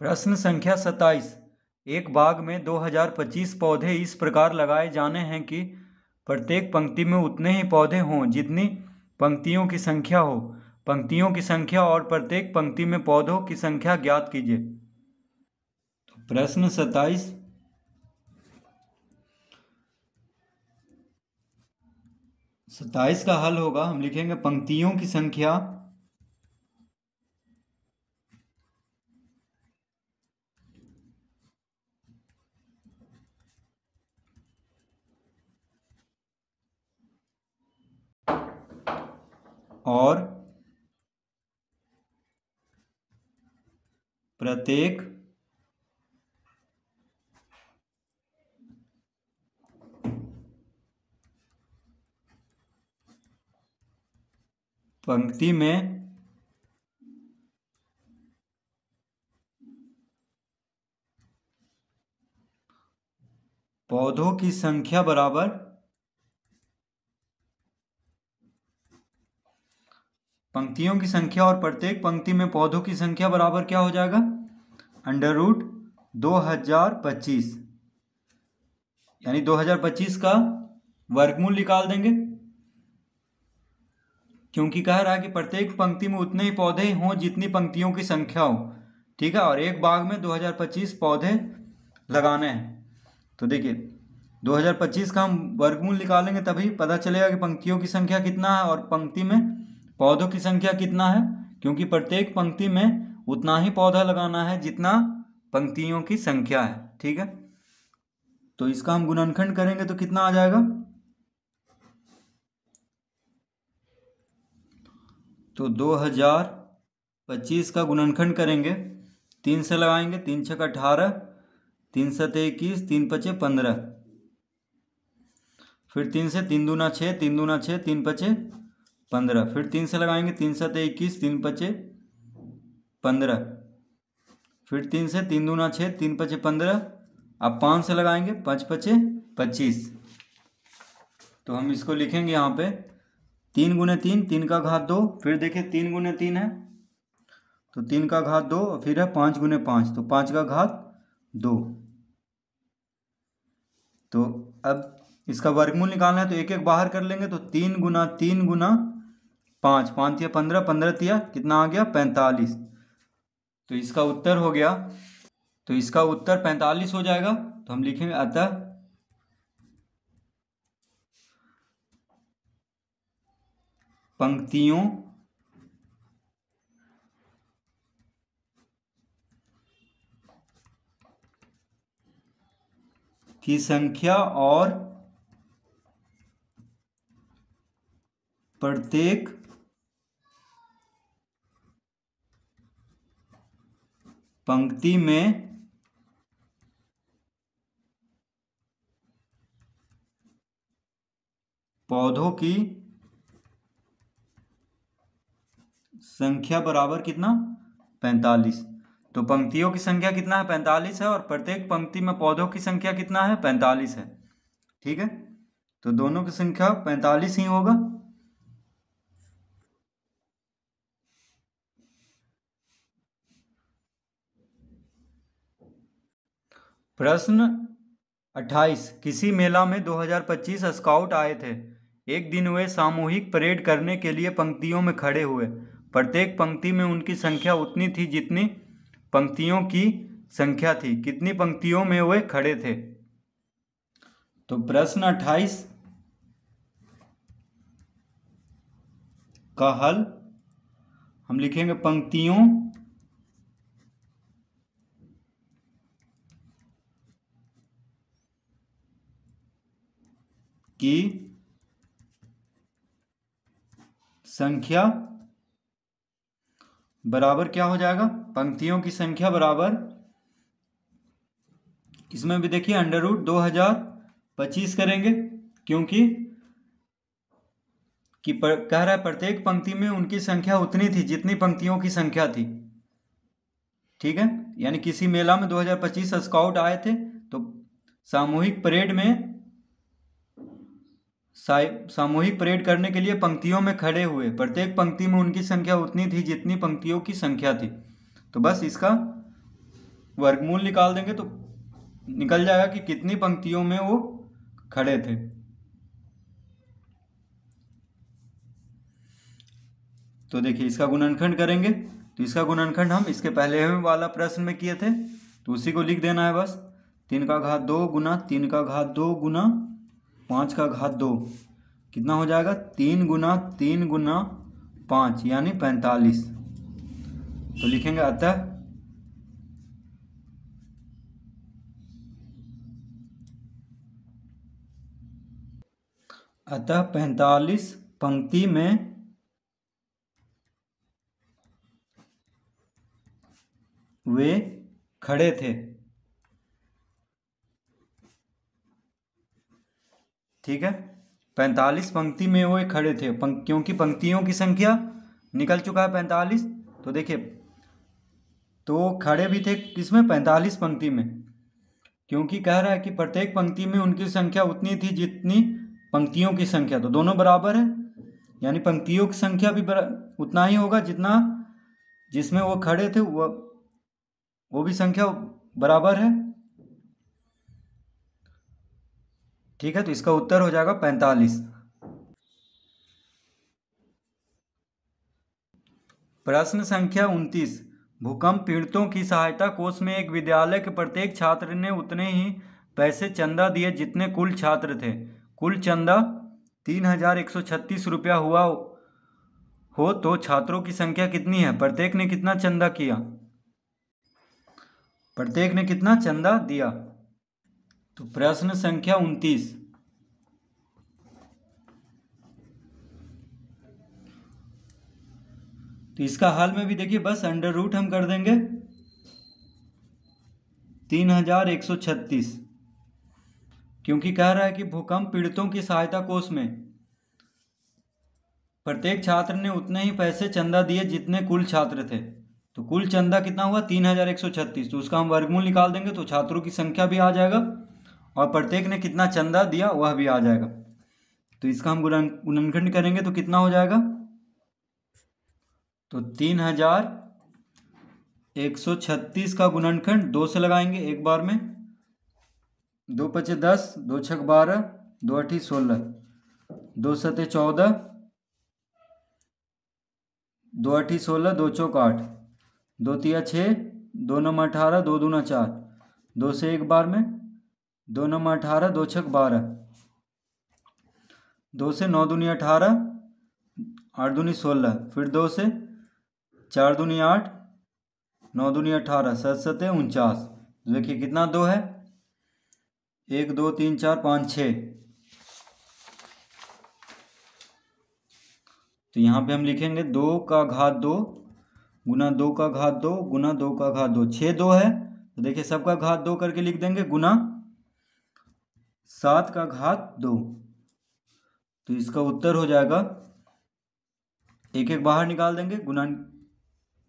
प्रश्न संख्या 27। एक बाग में 2025 पौधे इस प्रकार लगाए जाने हैं कि प्रत्येक पंक्ति में उतने ही पौधे हों जितनी पंक्तियों की संख्या हो। पंक्तियों की संख्या और प्रत्येक पंक्ति में पौधों की संख्या ज्ञात कीजिए। तो प्रश्न 27 का हल होगा, हम लिखेंगे पंक्तियों की संख्या और प्रत्येक पंक्ति में पौधों की संख्या बराबर पंक्तियों की संख्या और प्रत्येक पंक्ति में पौधों की संख्या बराबर क्या हो जाएगा? √ 2025, यानी 2025 का वर्गमूल निकाल देंगे, क्योंकि कह रहा है कि प्रत्येक पंक्ति में उतने ही पौधे हों जितनी पंक्तियों की संख्या हो। ठीक है, और एक बाग में 2025 पौधे लगाने हैं। तो देखिए 2025 का हम वर्गमूल निकालेंगे तभी पता चलेगा कि पंक्तियों की संख्या कितना है और पंक्ति में पौधों की संख्या कितना है, क्योंकि प्रत्येक पंक्ति में उतना ही पौधा लगाना है जितना पंक्तियों की संख्या है। ठीक है, तो इसका हम गुणनखंड करेंगे तो कितना आ जाएगा? तो 2025 का गुणनखंड करेंगे, 3 से लगाएंगे, 3 छक 18, 3 7 21, 3 5 15, फिर 3 से 3 दूना 6, 3 दूना 6, 3 5 15, फिर 3 से लगाएंगे, 3 7 21, 3 5 15, फिर 3 से 3 दूना 6, 3 5 15, अब 5 से लगाएंगे, 5 5 25। तो हम इसको लिखेंगे यहाँ पे 3 गुने 3, 3 का घात 2, फिर देखिए 3 गुने 3 है तो 3 का घात 2, फिर है 5 गुने 5 तो 5 का घात 2। तो अब इसका वर्गमूल निकालना है तो एक एक बाहर कर लेंगे, तो 3 गुना 3 गुना 5, 5 या 15, 15 तिया कितना आ गया? 45। तो इसका उत्तर हो गया, तो इसका उत्तर 45 हो जाएगा। तो हम लिखेंगे अतः पंक्तियों की संख्या और प्रत्येक पंक्ति में पौधों की संख्या बराबर कितना? 45। तो पंक्तियों की संख्या कितना है? 45 है, और प्रत्येक पंक्ति में पौधों की संख्या कितना है? 45 है। ठीक है, तो दोनों की संख्या 45 ही होगा। प्रश्न 28। किसी मेला में 2025 स्काउट आए थे। एक दिन वे सामूहिक परेड करने के लिए पंक्तियों में खड़े हुए। प्रत्येक पंक्ति में उनकी संख्या उतनी थी जितनी पंक्तियों की संख्या थी। कितनी पंक्तियों में वे खड़े थे? तो प्रश्न 28 का हल हम लिखेंगे पंक्तियों की संख्या बराबर क्या हो जाएगा? पंक्तियों की संख्या बराबर, इसमें भी देखिए √ 2025 करेंगे, क्योंकि कह रहा है प्रत्येक पंक्ति में उनकी संख्या उतनी थी जितनी पंक्तियों की संख्या थी। ठीक है, यानी किसी मेला में 2025 स्काउट आए थे, तो सामूहिक परेड करने के लिए पंक्तियों में खड़े हुए। प्रत्येक पंक्ति में उनकी संख्या उतनी थी जितनी पंक्तियों की संख्या थी। तो बस इसका वर्गमूल निकाल देंगे तो निकल जाएगा कि कितनी पंक्तियों में वो खड़े थे। तो देखिए इसका गुणनखंड करेंगे, तो इसका गुणनखंड हम इसके पहले वाला प्रश्न में किए थे, तो उसी को लिख देना है बस। 3 का घात 2 गुना 3 का घात 2 गुना 5 का घात 2 कितना हो जाएगा, 3 गुना 3 गुना 5 यानी 45। तो लिखेंगे अतः 45 पंक्ति में वे खड़े थे। ठीक है, 45 पंक्ति में वो खड़े थे, क्योंकि पंक्तियों की संख्या निकल चुका है 45। तो देखिए, तो खड़े भी थे किसमें, 45 पंक्ति में, क्योंकि कह रहा है कि प्रत्येक पंक्ति में उनकी संख्या उतनी थी जितनी पंक्तियों की संख्या, तो दोनों बराबर है, यानी पंक्तियों की संख्या भी उतना ही होगा जितना जिसमें वो खड़े थे, वो भी संख्या बराबर है। ठीक है, तो इसका उत्तर हो जाएगा 45। प्रश्न संख्या 29, भूकंप पीड़ितों की सहायता कोष में एक विद्यालय के प्रत्येक छात्र ने उतने ही पैसे चंदा दिए जितने कुल छात्र थे। कुल चंदा 3136 रुपया हुआ हो तो छात्रों की संख्या कितनी है, प्रत्येक ने कितना चंदा किया, प्रत्येक ने कितना चंदा दिया। तो प्रश्न संख्या 29, तो इसका हल में भी देखिए बस अंडर रूट हम कर देंगे 3136, क्योंकि कह रहा है कि भूकंप पीड़ितों की सहायता कोष में प्रत्येक छात्र ने उतने ही पैसे चंदा दिए जितने कुल छात्र थे। तो कुल चंदा कितना हुआ 3136, तो उसका हम वर्गमूल निकाल देंगे तो छात्रों की संख्या भी आ जाएगा और प्रत्येक ने कितना चंदा दिया वह भी आ जाएगा। तो इसका हम गुणनखंड करेंगे तो कितना हो जाएगा, तो 3136 का गुणनखंड 2 से लगाएंगे एक बार में, 2 पचे 10, 2 छक 12, 2 अठी 16, 2 सते 14, 2 अठी 16, 2 चौक 8, 2 तिया 6, 2 नम 18, 2 दूना 4, 2 से एक बार में, 2 नम 18, 2 छक 12, 2 से 9 दूनी 18, 8 दूनी 16, फिर 2 से 4 दूनी 8, 9 दूनी 18, 7 सते 49। देखिए कितना 2 है, 1 2 3 4 5 6। तो यहाँ पे हम लिखेंगे 2 का घात 2 गुना 2 का घात 2 गुना 2 का घात 2, 6 2 है, तो देखिए सबका घात 2 करके लिख देंगे, गुना 7 का घात 2। तो इसका उत्तर हो जाएगा, एक एक बाहर निकाल देंगे, गुना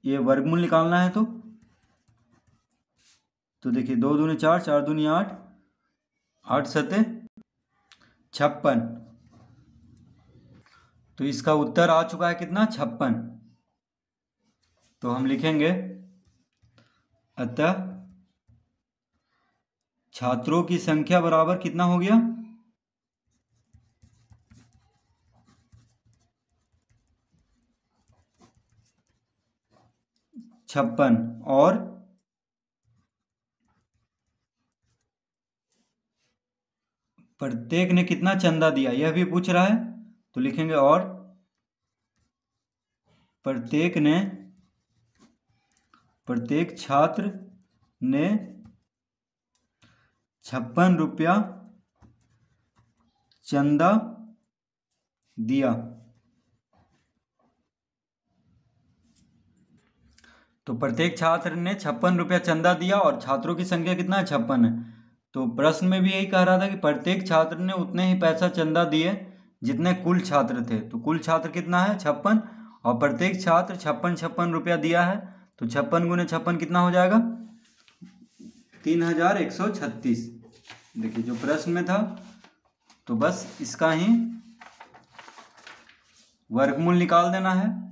ये वर्गमूल निकालना है तो देखिए 2 दूनी 4, 4 दूनी 8, 8 सते 56। तो इसका उत्तर आ चुका है कितना, 56। तो हम लिखेंगे अतः छात्रों की संख्या बराबर कितना हो गया, 56, और प्रत्येक ने कितना चंदा दिया यह भी पूछ रहा है, तो लिखेंगे और प्रत्येक छात्र ने 56 रुपया चंदा दिया। तो प्रत्येक छात्र ने 56 रुपया चंदा दिया और छात्रों की संख्या कितना है, 56 है। तो प्रश्न में भी यही कह रहा था कि प्रत्येक छात्र ने उतने ही पैसा चंदा दिए जितने कुल छात्र थे। तो कुल छात्र कितना है, 56, और प्रत्येक छात्र 56 रुपया दिया है, तो 56 गुने 56 कितना हो जाएगा, 3136। देखिए जो प्रश्न में था, तो बस इसका ही वर्गमूल निकाल देना है।